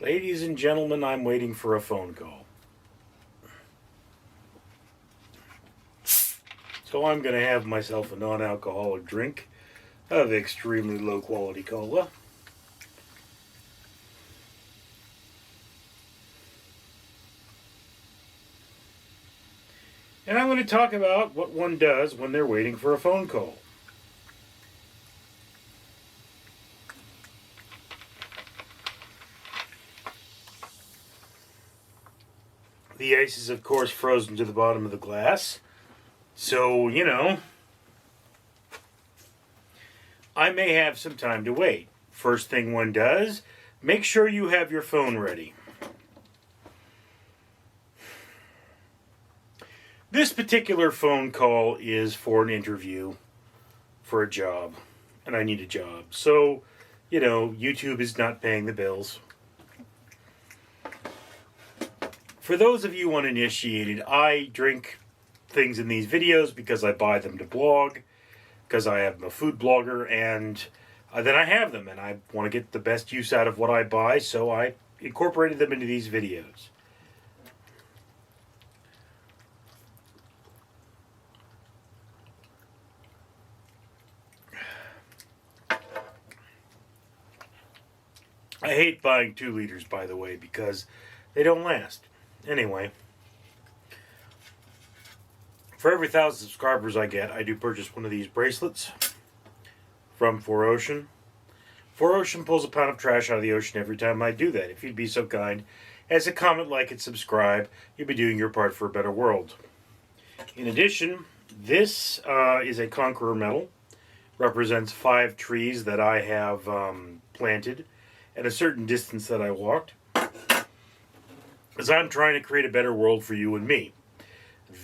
Ladies and gentlemen, I'm waiting for a phone call. So I'm going to have myself a non-alcoholic drink of extremely low quality cola. And I'm going to talk about what one does when they're waiting for a phone call. The ice is, of course, frozen to the bottom of the glass. So, I may have some time to wait. First thing one does, make sure you have your phone ready. This particular phone call is for an interview for a job, and I need a job. So, YouTube is not paying the bills. For those of you uninitiated, I drink things in these videos because I buy them to blog, because I am a food blogger, and then I have them, and I want to get the best use out of what I buy, so I incorporated them into these videos. I hate buying 2 liters, by the way, because they don't last. Anyway, for every 1,000 subscribers I get, I do purchase one of these bracelets from 4Ocean. 4Ocean pulls a pound of trash out of the ocean every time I do that. If you'd be so kind as to comment, like, and subscribe, you'll be doing your part for a better world. In addition, this is a Conqueror medal. Represents 5 trees that I have planted at a certain distance that I walked, as I'm trying to create a better world for you and me.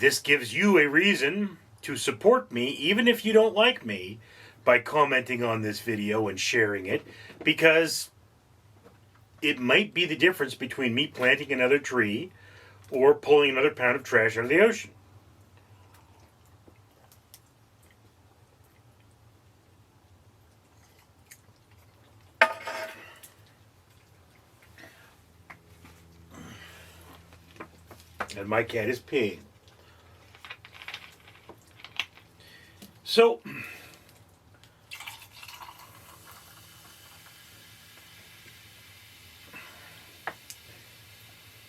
This gives you a reason to support me, even if you don't like me, by commenting on this video and sharing it, because it might be the difference between me planting another tree or pulling another pound of trash out of the ocean. And my cat is peeing. So,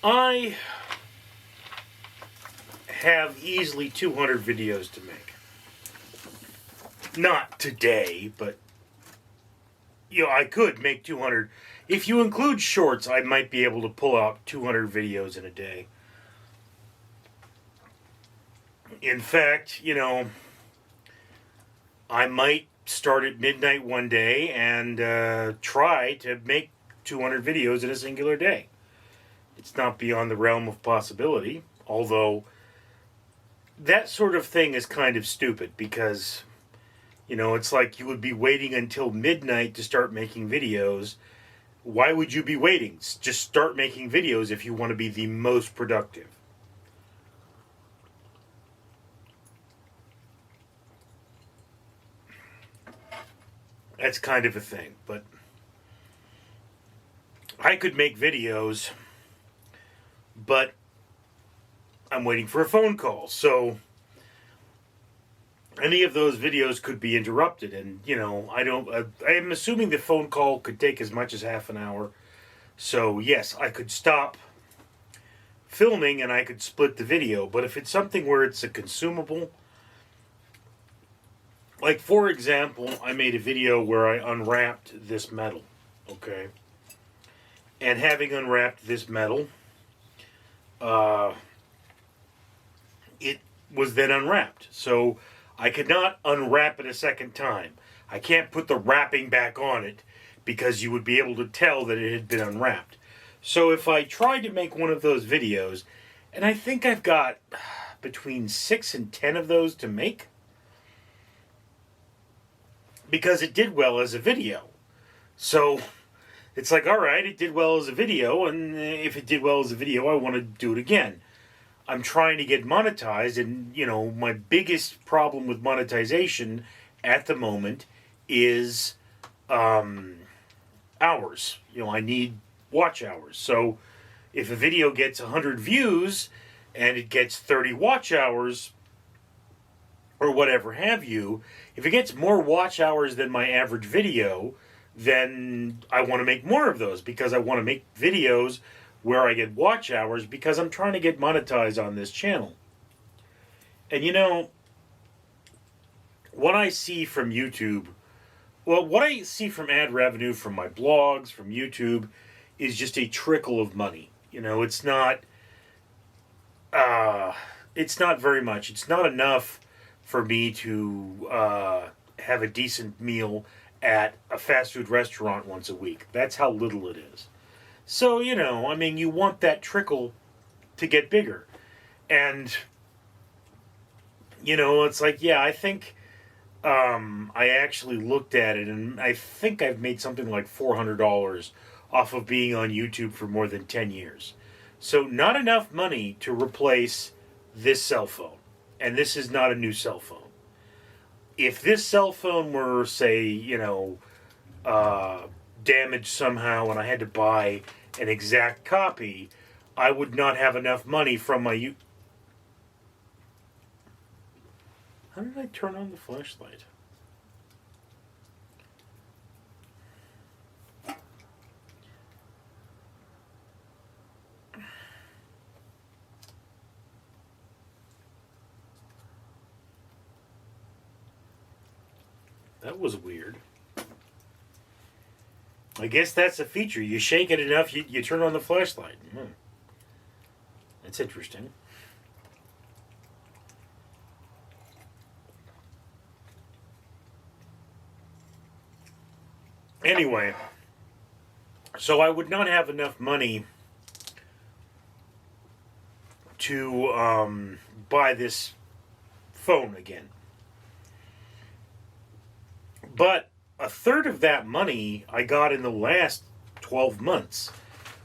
I have easily 200 videos to make. Not today, but I could make 200. If you include shorts, I might be able to pull out 200 videos in a day. In fact, I might start at midnight one day and try to make 200 videos in a singular day. It's not beyond the realm of possibility, although that sort of thing is kind of stupid because, it's like you would be waiting until midnight to start making videos. Why would you be waiting? Just start making videos if you want to be the most productive. That's kind of a thing, but I could make videos, but I'm waiting for a phone call, so any of those videos could be interrupted, and I'm assuming the phone call could take as much as half an hour, so yes, I could stop filming and I could split the video, but if it's something where it's a consumable, like, for example, I made a video where I unwrapped this metal, okay? And having unwrapped this metal, it was then unwrapped. So I could not unwrap it a second time. I can't put the wrapping back on it because you would be able to tell that it had been unwrapped. So if I tried to make one of those videos, and I think I've got between 6 and 10 of those to make, because it did well as a video. So it's like, all right, it did well as a video, and if it did well as a video, I want to do it again. I'm trying to get monetized, and, my biggest problem with monetization at the moment is hours. I need watch hours. So if a video gets 100 views and it gets 30 watch hours or whatever have you, if it gets more watch hours than my average video, then I want to make more of those, because I want to make videos where I get watch hours, because I'm trying to get monetized on this channel. And you know, what I see from YouTube, well, what I see from ad revenue from my blogs, from YouTube, is just a trickle of money. You know, it's not very much. It's not enough for me to have a decent meal at a fast food restaurant once a week. That's how little it is. So, you know, I mean, you want that trickle to get bigger. And, you know, it's like, yeah, I think I actually looked at it, and I think I've made something like $400 off of being on YouTube for more than 10 years. So not enough money to replace this cell phone. And this is not a new cell phone. If this cell phone were, say, you know, damaged somehow and I had to buy an exact copy, I would not have enough money from my... How did I turn on the flashlight? That was weird. I guess that's a feature. You shake it enough, you turn on the flashlight. That's interesting. Anyway, so I would not have enough money to buy this phone again. But a third of that money I got in the last 12 months.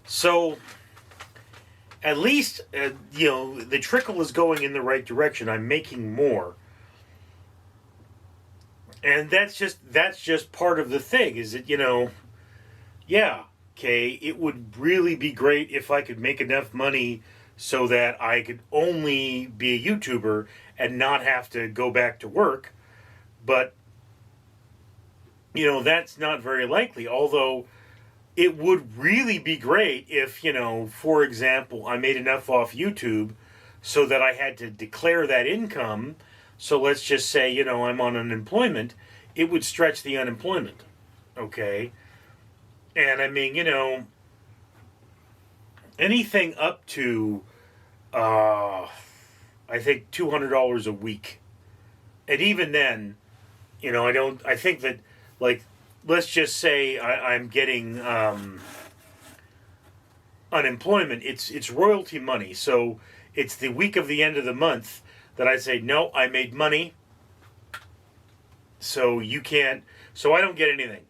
So at least, you know, the trickle is going in the right direction. I'm making more. And that's just part of the thing, is that, you know, yeah, okay, it would really be great if I could make enough money so that I could only be a YouTuber and not have to go back to work. But, you know, that's not very likely. Although it would really be great if, you know, for example, I made enough off YouTube so that I had to declare that income. So let's just say, you know, I'm on unemployment. It would stretch the unemployment. Okay? And I mean, you know, anything up to, I think $200 a week. And even then, you know, I think that, like, let's just say I'm getting unemployment. It's royalty money. So it's the week of the end of the month that I say, no, I made money. So you can't, so I don't get anything.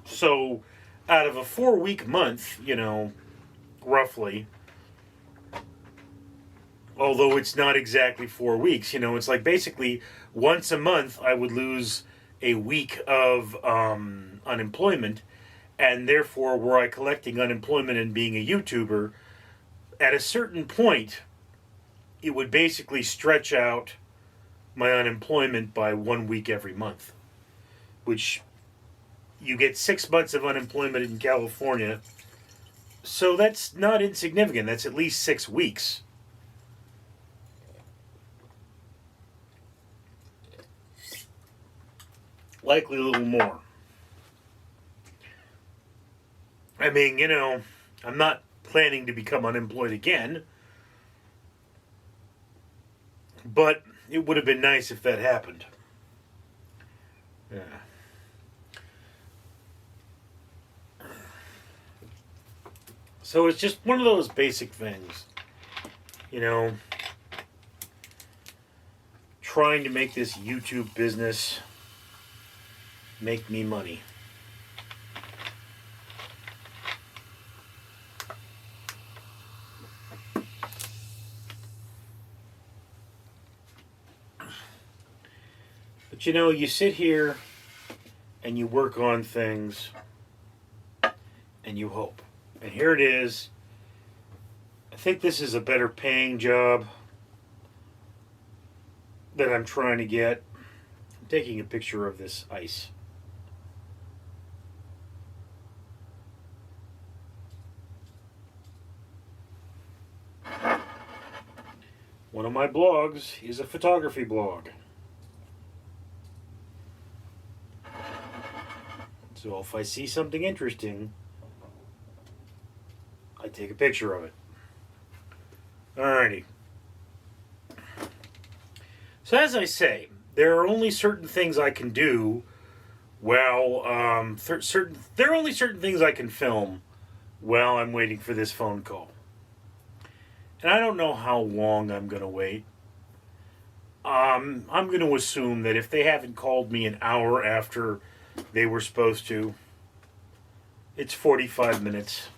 So out of a 4-week month, you know, roughly, although it's not exactly 4 weeks, you know, it's like basically once a month I would lose a week of unemployment, and therefore were I collecting unemployment and being a YouTuber, at a certain point it would basically stretch out my unemployment by 1 week every month, which you get 6 months of unemployment in California. So that's not insignificant. That's at least 6 weeks. Likely a little more. I mean, you know, I'm not planning to become unemployed again, but it would have been nice if that happened. Yeah. So it's just one of those basic things, you know, trying to make this YouTube business make me money. But you know, you sit here and you work on things and and you hope. And here it is. I think this is a better paying job that I'm trying to get. I'm taking a picture of this ice. One of my blogs is a photography blog. So if I see something interesting, I take a picture of it. Alrighty. So as I say, there are only certain things I can do. Well, there are only certain things I can film while I'm waiting for this phone call. And I don't know how long I'm going to wait. I'm going to assume that if they haven't called me an hour after they were supposed to, it's 45 minutes.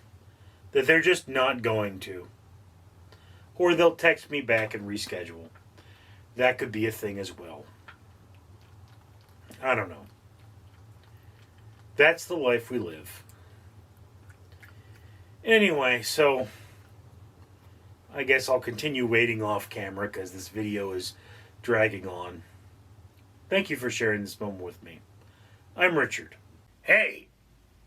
That they're just not going to. Or they'll text me back and reschedule. That could be a thing as well. I don't know. That's the life we live. Anyway, so I guess I'll continue waiting off camera because this video is dragging on. Thank you for sharing this moment with me. I'm Richard. Hey,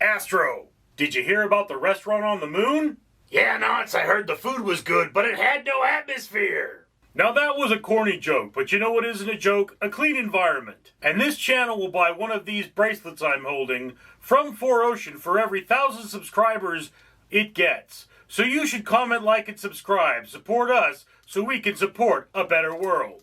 Astro, did you hear about the restaurant on the moon? Yeah, Nance, I heard the food was good, but it had no atmosphere. Now that was a corny joke, but you know what isn't a joke? A clean environment. And this channel will buy one of these bracelets I'm holding from 4Ocean for every 1,000 subscribers it gets. So you should comment, like, and subscribe. Support us so we can support a better world.